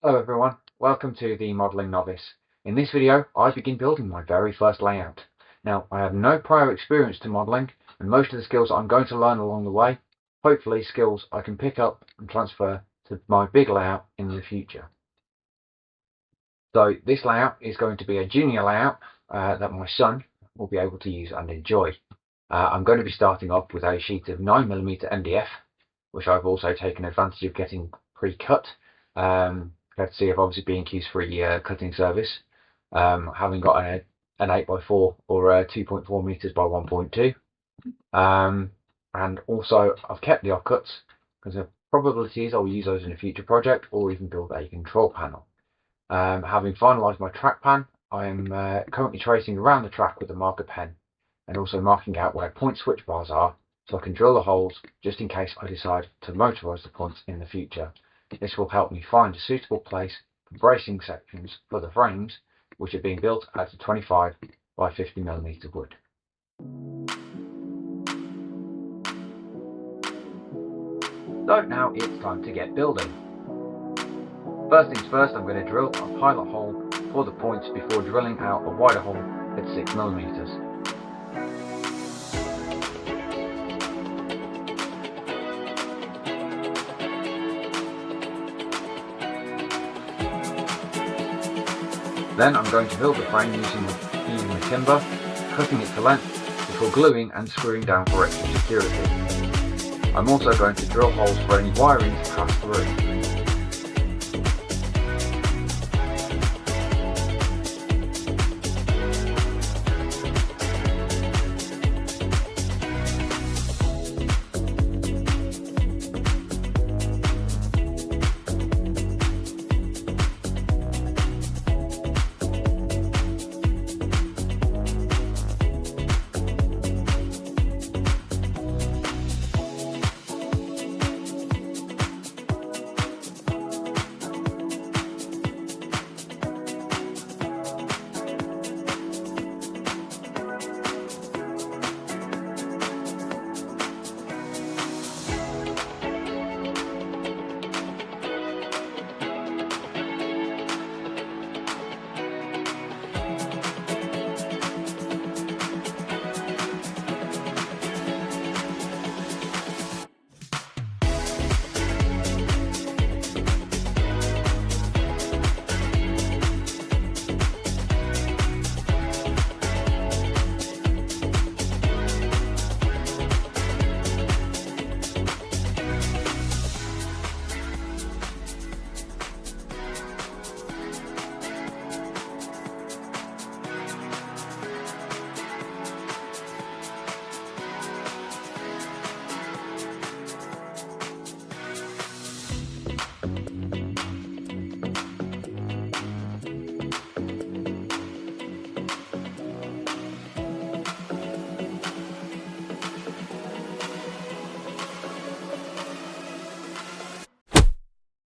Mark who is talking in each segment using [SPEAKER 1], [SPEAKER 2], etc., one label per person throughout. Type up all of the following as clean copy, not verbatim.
[SPEAKER 1] Hello everyone, welcome to the Modelling Novice. In this video I begin building my very first layout. Now I have no prior experience to modelling, and most of the skills I'm going to learn along the way, hopefully skills I can pick up and transfer to my big layout in the future. So this layout is going to be a junior layout that my son will be able to use and enjoy. I'm going to be starting off with a sheet of 9mm MDF, which I've also taken advantage of getting pre-cut. Courtesy of obviously B&Q's free cutting service, having got an 8x4 or 2.4 meters by 1.2, and also I've kept the offcuts because the probability is I'll use those in a future project or even build a control panel. Having finalised my track pan, I am currently tracing around the track with a marker pen and also marking out where point switch bars are so I can drill the holes just in case I decide to motorise the points in the future. This will help me find a suitable place for bracing sections for the frames, which are being built out of 25 by 50mm wood. So now it's time to get building. First things first, I'm going to drill a pilot hole for the points before drilling out a wider hole at 6mm. Then I'm going to build the frame using the timber, cutting it to length before gluing and screwing down for extra security. I'm also going to drill holes for any wiring to pass through.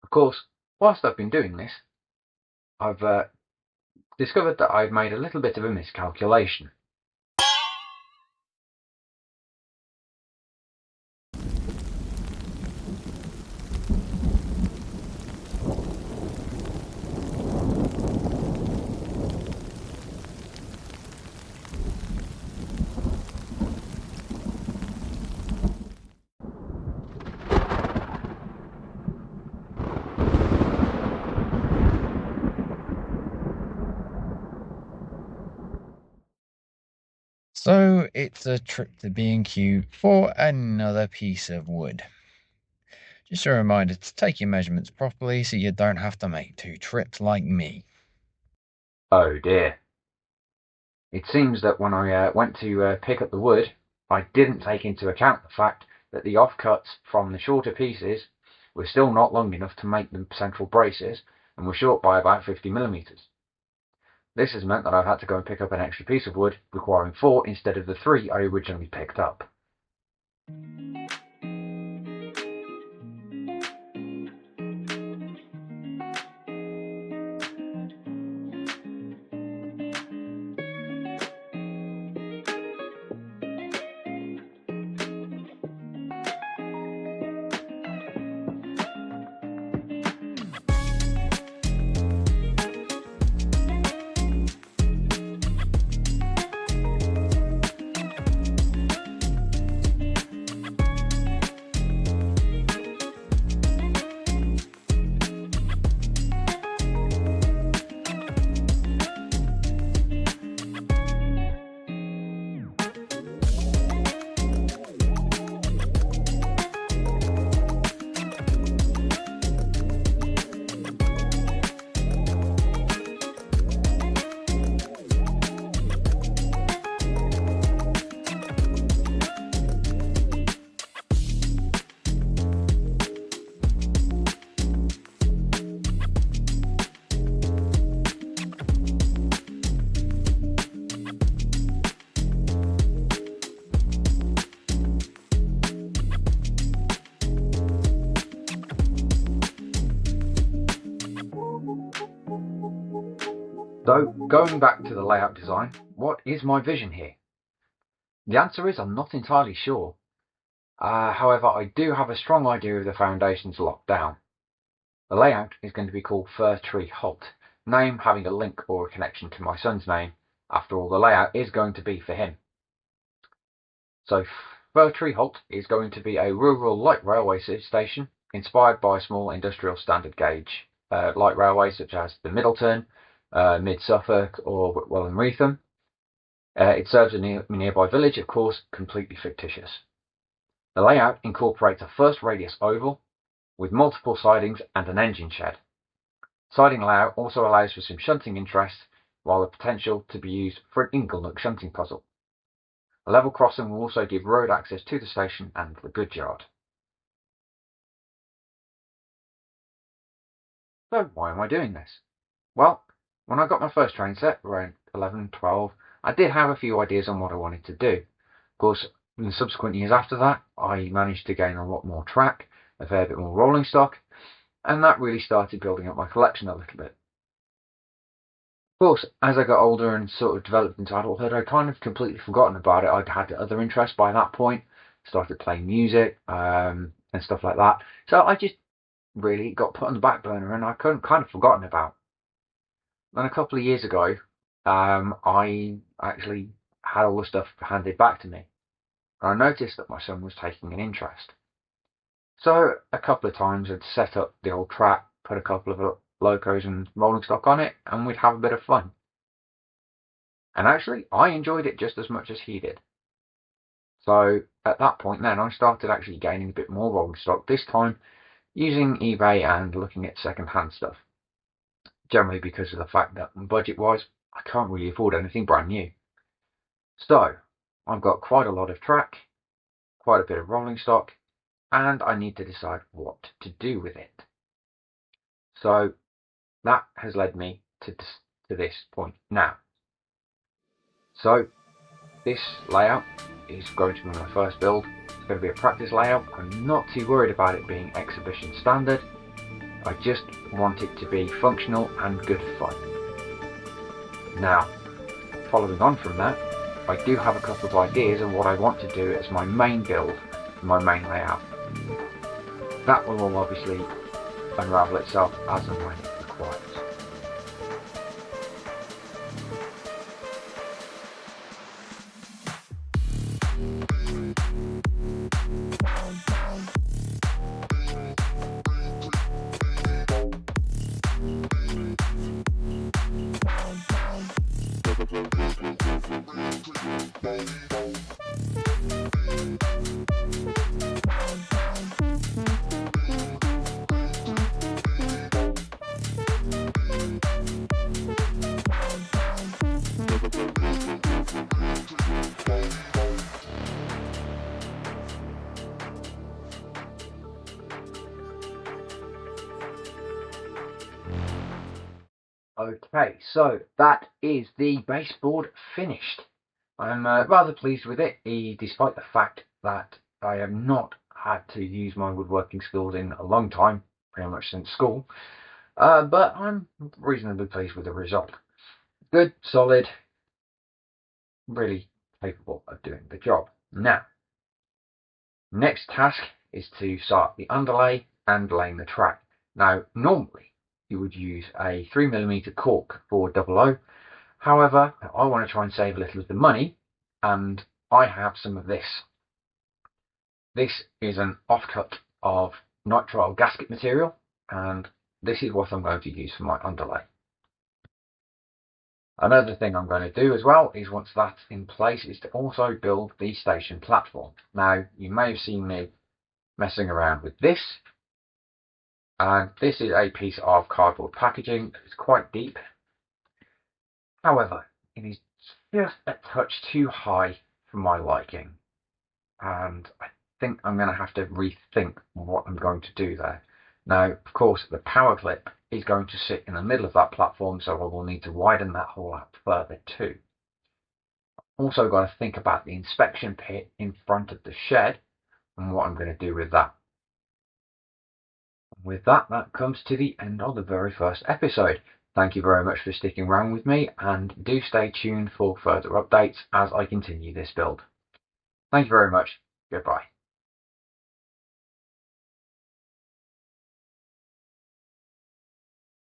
[SPEAKER 1] Of course, whilst I've been doing this, I've discovered that I've made a little bit of a miscalculation.
[SPEAKER 2] So it's a trip to B&Q for another piece of wood. Just a reminder to take your measurements properly so you don't have to make 2 trips like me.
[SPEAKER 1] Oh dear. It seems that when I went to pick up the wood, I didn't take into account the fact that the offcuts from the shorter pieces were still not long enough to make the central braces and were short by about 50mm. This has meant that I've had to go and pick up an extra piece of wood, requiring 4 instead of the 3 I originally picked up. So, going back to the layout design, what is my vision here? The answer is I'm not entirely sure. However, I do have a strong idea of the foundations locked down. The layout is going to be called Fir Tree Halt, name having a link or a connection to my son's name. After all, the layout is going to be for him. So Fir Tree Halt is going to be a rural light railway station inspired by small industrial standard gauge light railways such as the Middleton, Mid Suffolk or Whitwell and Wreatham. It serves a nearby village, of course, completely fictitious. The layout incorporates a first radius oval with multiple sidings and an engine shed. Siding layout also allows for some shunting interest, while the potential to be used for an ingle-nook shunting puzzle. A level crossing will also give road access to the station and the goods yard. So why am I doing this? Well, when I got my first train set, around 11, 12, I did have a few ideas on what I wanted to do. Of course, in the subsequent years after that, I managed to gain a lot more track, a fair bit more rolling stock, and that really started building up my collection a little bit. Of course, as I got older and sort of developed into adulthood, I'd kind of completely forgotten about it. I'd had other interests by that point, started playing music and stuff like that. So I just really got put on the back burner and I kind of forgotten about. Then a couple of years ago, I actually had all the stuff handed back to me. And I noticed that my son was taking an interest. So a couple of times I'd set up the old track, put a couple of locos and rolling stock on it, and we'd have a bit of fun. And actually, I enjoyed it just as much as he did. So at that point then, I started actually gaining a bit more rolling stock, this time using eBay and looking at second-hand stuff. Generally because of the fact that budget-wise, I can't really afford anything brand new. So I've got quite a lot of track, quite a bit of rolling stock, and I need to decide what to do with it. So that has led me to this point now. So this layout is going to be my first build. It's going to be a practice layout. I'm not too worried about it being exhibition standard. I just want it to be functional and good fun. Now, following on from that, I do have a couple of ideas of what I want to do as my main build, my main layout. That will all obviously unravel itself as and when required. Okay, so that is the baseboard finished. I'm rather pleased with it, despite the fact that I have not had to use my woodworking skills in a long time, pretty much since school. But I'm reasonably pleased with the result. Good, solid, really capable of doing the job. Now, next task is to start the underlay and laying the track. Now, normally you would use a 3mm cork for 00. However, I want to try and save a little of the money, and I have some of this. This is an offcut of nitrile gasket material, and this is what I'm going to use for my underlay. Another thing I'm going to do as well is, once that's in place, is to also build the station platform. Now, you may have seen me messing around with this, and this is a piece of cardboard packaging. It's quite deep. However, it is just a touch too high for my liking, and I think I'm going to have to rethink what I'm going to do there. Now, of course, the power clip is going to sit in the middle of that platform, so I will need to widen that hole out further too. Also got to think about the inspection pit in front of the shed and what I'm going to do with that. With that, that comes to the end of the very first episode. Thank you very much for sticking around with me, and do stay tuned for further updates as I continue this build. Thank you very much. Goodbye.